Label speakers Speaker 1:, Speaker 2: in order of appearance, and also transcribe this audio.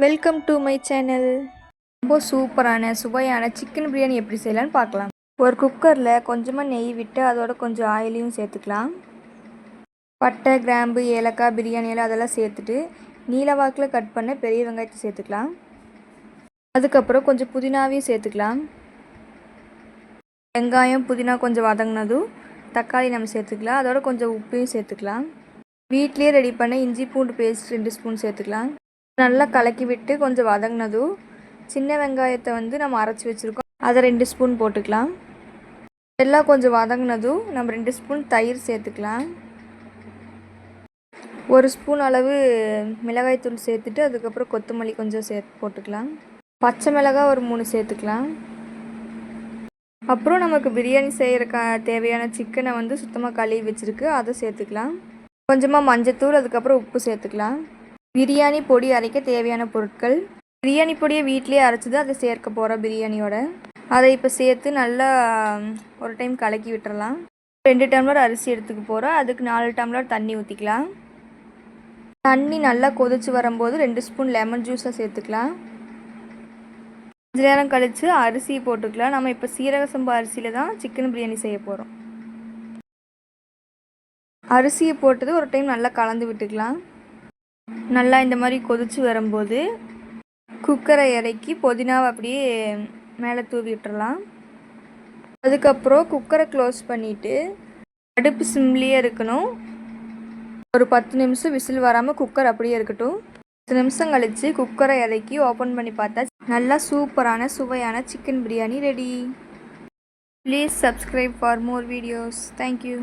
Speaker 1: Welcome to my channel. ரொம்ப சூப்பரான சுவையான சிக்கன் பிரியாணி எப்படி செய்யலான்னு பார்க்கலாம். ஒரு குக்கரில் கொஞ்சமாக நெய் விட்டு அதோட கொஞ்சம் ஆயிலையும் சேர்த்துக்கலாம். பட்டை, கிராம்பு, ஏலக்காய், பிரியாணி இலை அதெல்லாம் சேர்த்துட்டு நீளவாக்கில் கட் பண்ண பெரிய வெங்காயத்தை சேர்த்துக்கலாம். அதுக்கப்புறம் கொஞ்சம் புதினாவையும் சேர்த்துக்கலாம். வெங்காயம், புதினா கொஞ்சம் வதங்கினதும் தக்காளி நம்ம சேர்த்துக்கலாம். அதோட கொஞ்சம் உப்பையும் சேர்த்துக்கலாம். வீட்லேயே ரெடி பண்ண இஞ்சி பூண்டு பேஸ்ட் 2 ஸ்பூன் சேர்த்துக்கலாம். நல்லா கலக்கி விட்டு கொஞ்சம் வதங்கினதும் சின்ன வெங்காயத்தை நம்ம அரைச்சி வச்சுருக்கோம், அதை 2 ஸ்பூன் போட்டுக்கலாம். எல்லாம் கொஞ்சம் வதங்கினதும் நம்ம 2 ஸ்பூன் தயிர் சேர்த்துக்கலாம். 1 ஸ்பூன் அளவு மிளகாய்த்தூள் சேர்த்துட்டு அதுக்கப்புறம் கொத்தமல்லி கொஞ்சம் போட்டுக்கலாம். பச்சை மிளகாய் ஒரு 3 சேர்த்துக்கலாம். அப்புறம் நமக்கு பிரியாணி செய்கிற தேவையான சிக்கனை சுத்தமாக கழுவி வச்சுருக்கு, அதை சேர்த்துக்கலாம். கொஞ்சமாக மஞ்சத்தூள், அதுக்கப்புறம் உப்பு சேர்த்துக்கலாம். பிரியாணி பொடி அரைக்க தேவையான பொருட்கள்: பிரியாணி பொடியை வீட்டிலே அரைச்சிது அதை சேர்க்க போகிறோம் பிரியாணியோட. அதை இப்போ சேர்த்து நல்லா ஒரு டைம் கலக்கி விட்டுறலாம். 2 டம்ளர் அரிசி எடுத்துக்க போகிறோம், அதுக்கு 4 டம்ளர் தண்ணி ஊற்றிக்கலாம். தண்ணி நல்லா கொதிச்சு வரும்போது 2 ஸ்பூன் லெமன் ஜூஸை சேர்த்துக்கலாம். கொஞ்ச நேரம் கழித்து அரிசி போட்டுக்கலாம். நம்ம இப்போ சீரக சம்பா அரிசியில் தான் சிக்கன் பிரியாணி செய்ய போகிறோம். அரிசியை போட்டது ஒரு டைம் நல்லா கலந்து விட்டுக்கலாம். நல்லா இந்த மாதிரி கொதிச்சு வரும்போது குக்கரை இறக்கி புதினாவை அப்படியே மேலே தூவி விட்டுறலாம். அதுக்கப்புறம் குக்கரை க்ளோஸ் பண்ணிவிட்டு அடுப்பு சிம்லேயே இருக்கணும். ஒரு 10 நிமிஷம் விசில் வராமல் குக்கர் அப்படியே இருக்கட்டும். 10 நிமிஷம் கழித்து குக்கரை இறக்கி ஓப்பன் பண்ணி பார்த்தா நல்லா சூப்பரான சுவையான chicken biryani ready. Please subscribe for more videos. Thank you.